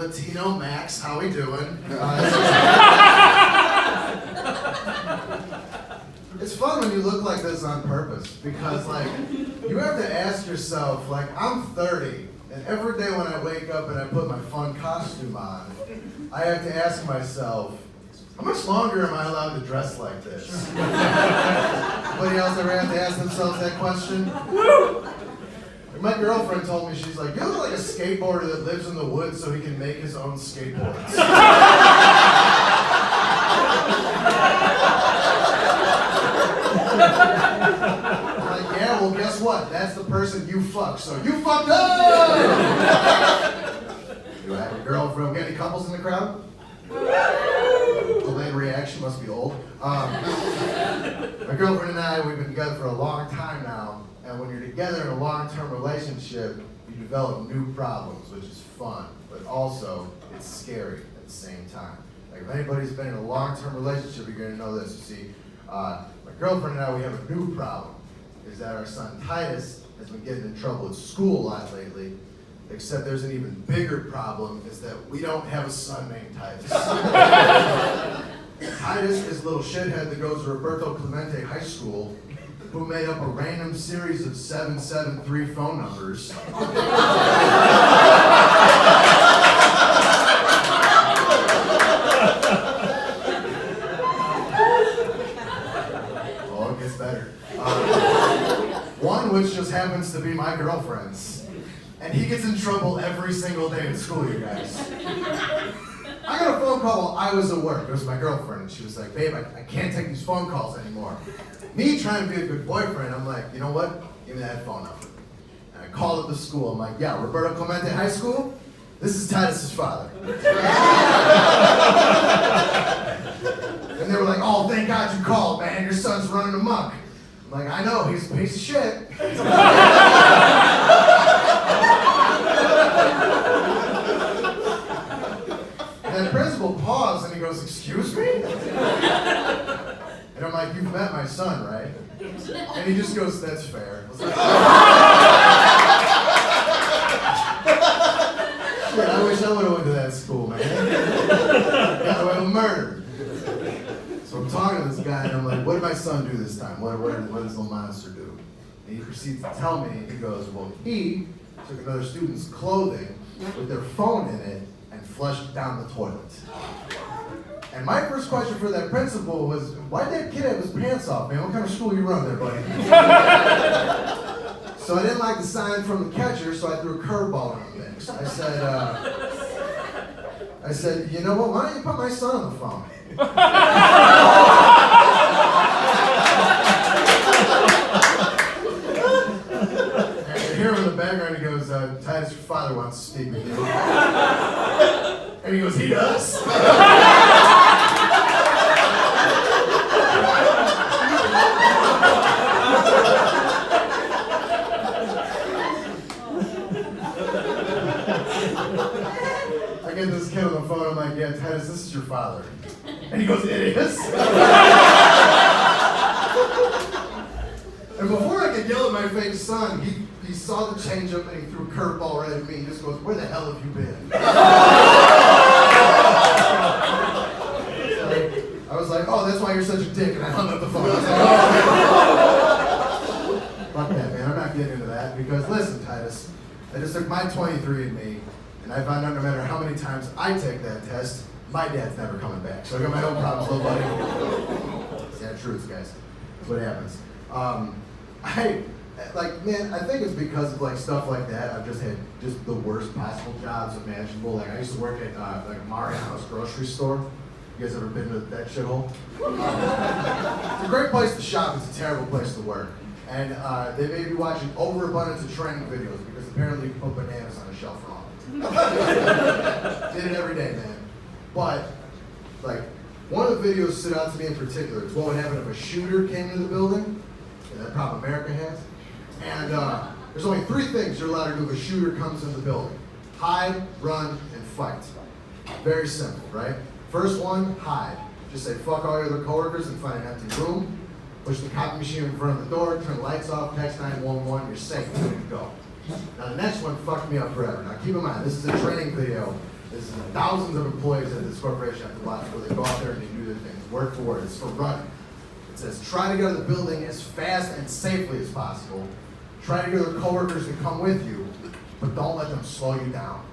Latino Max. How we doing? It's fun when you look like this on purpose because, like, you have to ask yourself, like, I'm 30, and every day when I wake up and I put my fun costume on, I have to ask myself, how much longer am I allowed to dress like this? Anybody else ever have to ask themselves that question? My girlfriend told me, she's like, you look like a skateboarder that lives in the woods so he can make his own skateboards. I'm like, yeah, well, guess what? That's the person you fucked, so you fucked up! Do I have a girlfriend? Got any couples in the crowd? Delayed reaction, must be old. My girlfriend and I, we've been together for a long time now, and when you're together in a long-term relationship, you develop new problems, which is fun, but also it's scary at the same time. Like if anybody's been in a long-term relationship, you're gonna know this. You see, my girlfriend and I, we have a new problem, is that our son Titus has been getting in trouble at school a lot lately, except there's an even bigger problem, is that we don't have a son named Titus. Titus is a little shithead that goes to Roberto Clemente High School, who made up a random series of 773 phone numbers. Oh, it gets better. One which just happens to be my girlfriend's. And he gets in trouble every single day in school, you guys. I got a phone call while I was at work. It was my girlfriend, and she was like, babe, I can't take these phone calls anymore. Me trying to be a good boyfriend, I'm like, you know what? Give me that phone number. And I called up the school. I'm like, yeah, Roberto Clemente High School? This is Titus's father. And they were like, oh, thank God you called, man. Your son's running amok. I'm like, I know, he's a piece of shit. And the principal paused and he goes, excuse me? And I'm like, you've met my son, right? And he just goes, that's fair. I was like, shit, I wish I would have went to that school, man. Got away with murder. So I'm talking to this guy and I'm like, what did my son do this time? What does the little monster do? And he proceeds to tell me, he goes, well, he took another student's clothing with their phone in it and flushed it down the toilet. And my first question for that principal was, why'd that kid have his pants off, man? What kind of school you run there, buddy? So I didn't like the sign from the catcher, so I threw a curveball in the mix. I said, you know what, why don't you put my son on the phone? And I hear him in the background, he goes, Titus, your father wants to speak with you. And he goes, he does? I get this kid on the phone, I'm like, yeah, Titus, this is your father. And he goes, it is? And before I could yell at my fake son, he saw the changeup and he threw a curveball right at me. He just goes, where the hell have you been? I was like, oh, that's why you're such a dick, and I hung up the phone. I was like, oh, fuck that, man, I'm not getting into that, because listen, Titus, I just took my 23andMe, and I found out no matter how many times I take that test, my dad's never coming back. So I got my own problems, little buddy. Sad truths, guys. That's what happens. Man, I think it's because of like stuff like that. I've just had just the worst possible jobs imaginable. Like I used to work at like Mariano's grocery store. You guys ever been to that shithole? It's a great place to shop. It's a terrible place to work. And they may be watching overabundance of training videos because apparently you can put bananas on a shelf wrong. Did it every day, man. But like one of the videos stood out to me in particular. It's what would happen if a shooter came into the building. And that problem America has. And there's only 3 things you're allowed to do if a shooter comes in the building. Hide, run, and fight. Very simple, right? First one, hide. Just say fuck all your other coworkers and find an empty room. Push the copy machine in front of the door, turn the lights off, text 911, you're safe, you're good to go. Now the next one fucked me up forever. Now keep in mind, this is a training video There's thousands of employees at this corporation have to watch where they go out there and they do their things. Work for it. It's for running. It says, try to get out of the building as fast and safely as possible. Try to get other coworkers to come with you, but don't let them slow you down.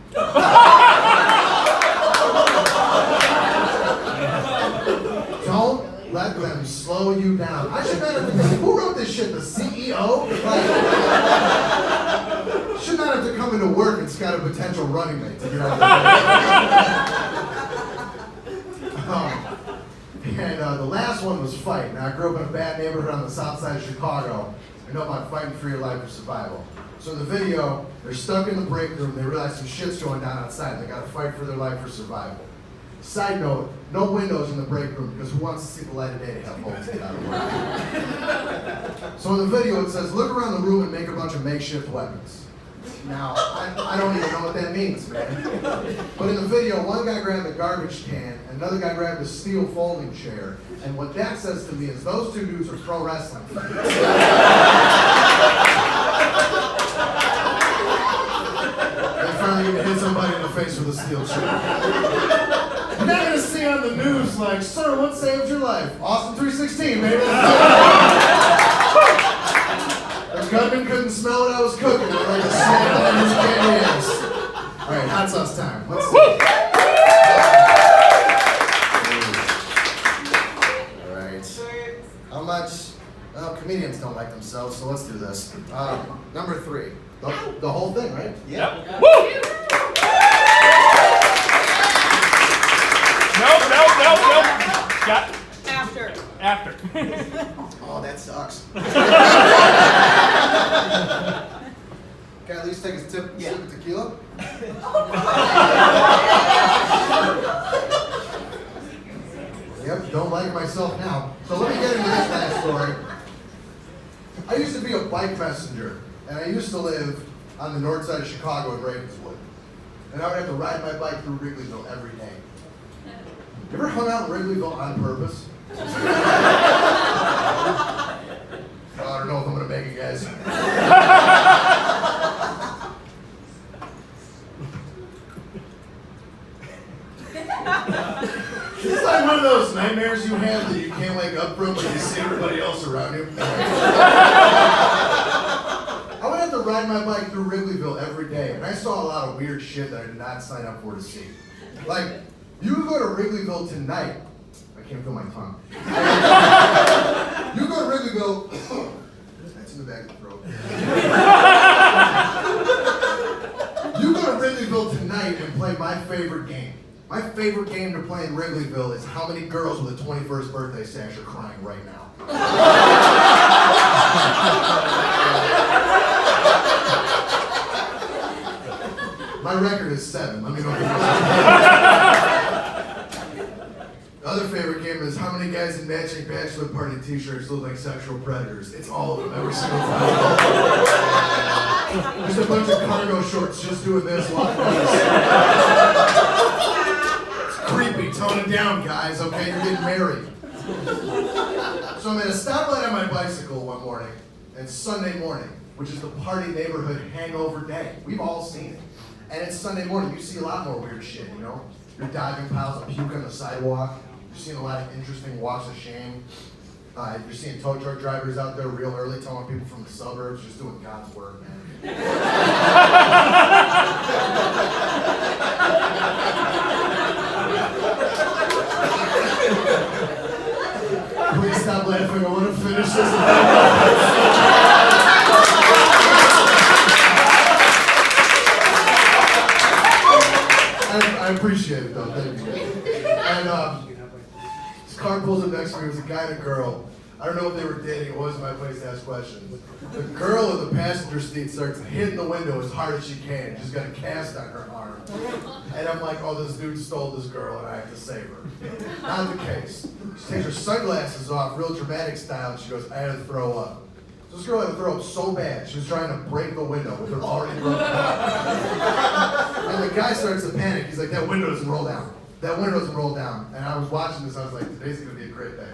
Don't let them slow you down. I should not have to think, who wrote this shit? The CEO? Like, should not have to come into work and scout a potential running mate to get out of the And the last one was fight. Now, I grew up in a bad neighborhood on the south side of Chicago. I know about fighting for your life or survival. So in the video, they're stuck in the break room. They realize some shit's going down outside. They got to fight for their life or survival. Side note, no windows in the break room because who wants to see the light of day to have hope to get out of work? So in the video, it says, look around the room and make a bunch of makeshift weapons. Now, I don't even know what that means, man. But in the video, one guy grabbed a garbage can, and another guy grabbed a steel folding chair, and what that says to me is those two dudes are pro wrestling fans. They finally get to hit somebody in the face with a steel chair. You're not gonna see on the news like, sir, what saved your life? Austin 316, baby. The gunman couldn't smell what I was cooking. I like to snap on his candy ass. All right, hot sauce time. Let's see. All right. How much? Well, comedians don't like themselves, so let's do this. Number 3. The whole thing, right? Yep. Woo! Nope. Got after. Oh, that sucks. Can I at least take a sip of tequila? Yep, don't like myself now. So let me get into this last story. I used to be a bike messenger, and I used to live on the north side of Chicago in Ravenswood. And I would have to ride my bike through Wrigleyville every day. You ever hung out in Wrigleyville on purpose? I don't know if I'm gonna make it, guys. It's like one of those nightmares you have that you can't wake up from, but you see everybody else around you. I would have to ride my bike through Wrigleyville every day, and I saw a lot of weird shit that I did not sign up for to see. Like, you could go to Wrigleyville tonight. I can't feel my tongue. You go to Wrigleyville. That's in the back of the throat. You go to Wrigleyville tonight and play my favorite game. My favorite game to play in Wrigleyville is how many girls with a 21st birthday sash are crying right now. My record is 7. Let me know if you The other favorite game is how many guys in matching bachelor party t-shirts look like sexual predators. It's all of them, every single time. Just a bunch of cargo shorts just doing this like this. It's creepy. Tone it down, guys, okay? You're getting married. So I'm at a stoplight on my bicycle one morning, and it's Sunday morning, which is the party neighborhood hangover day. We've all seen it. And it's Sunday morning. You see a lot more weird shit, you know? You're dodging piles of puke on the sidewalk. You're seeing a lot of interesting walks of shame. You're seeing tow truck drivers out there real early towing people from the suburbs, just doing God's work, man. Please stop laughing. I want to finish this. I appreciate it, though. Thank you. And this car pulls up next to me. It was a guy and a girl. I don't know if they were dating. It wasn't my place to ask questions. The girl in the passenger seat starts hitting the window as hard as she can. She's got a cast on her arm. And I'm like, oh, this dude stole this girl and I have to save her. Not the case. She takes her sunglasses off, real dramatic style, and she goes, I had to throw up. So this girl had to throw up so bad, she was trying to break the window with her already broken up. And the guy starts to panic. He's like, that window doesn't roll down. That window doesn't roll down. And I was watching this, I was like, today's gonna be a great day.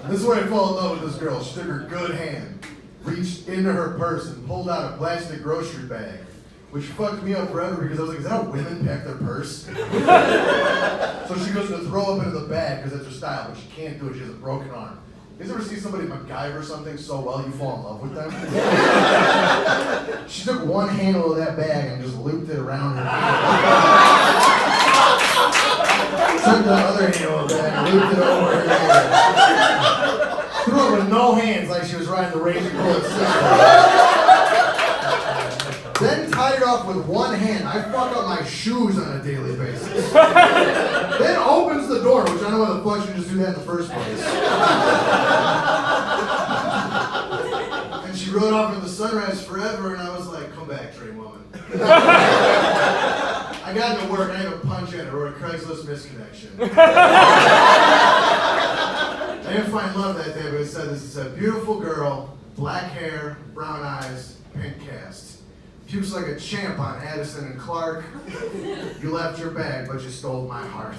This is where I fall in love with this girl. She took her good hand, reached into her purse and pulled out a plastic grocery bag, which fucked me up forever because I was like, is that how women pack their purse? So she goes to throw up into the bag because that's her style, but she can't do it. She has a broken arm. You guys ever see somebody MacGyver something so well you fall in love with them? She took one handle of that bag and just looped it around her hand. Took the other handle of the bag and looped it over her hand. Threw it with no hands like she was riding the Raging Bullet system. Then tied it off with one hand. I fuck up my shoes on a daily basis. Then opens the door, which I don't know why the fuck she just do that in the first place. And she rode off into the sunrise forever, and I was like, come back, Trey woman. I got into work, I had a punch in it, or a Craigslist misconnection. I didn't find love that day, but it said this. It said, beautiful girl, black hair, brown eyes, pink cast. Pukes like a champ on Addison and Clark. You left your bag, but you stole my heart.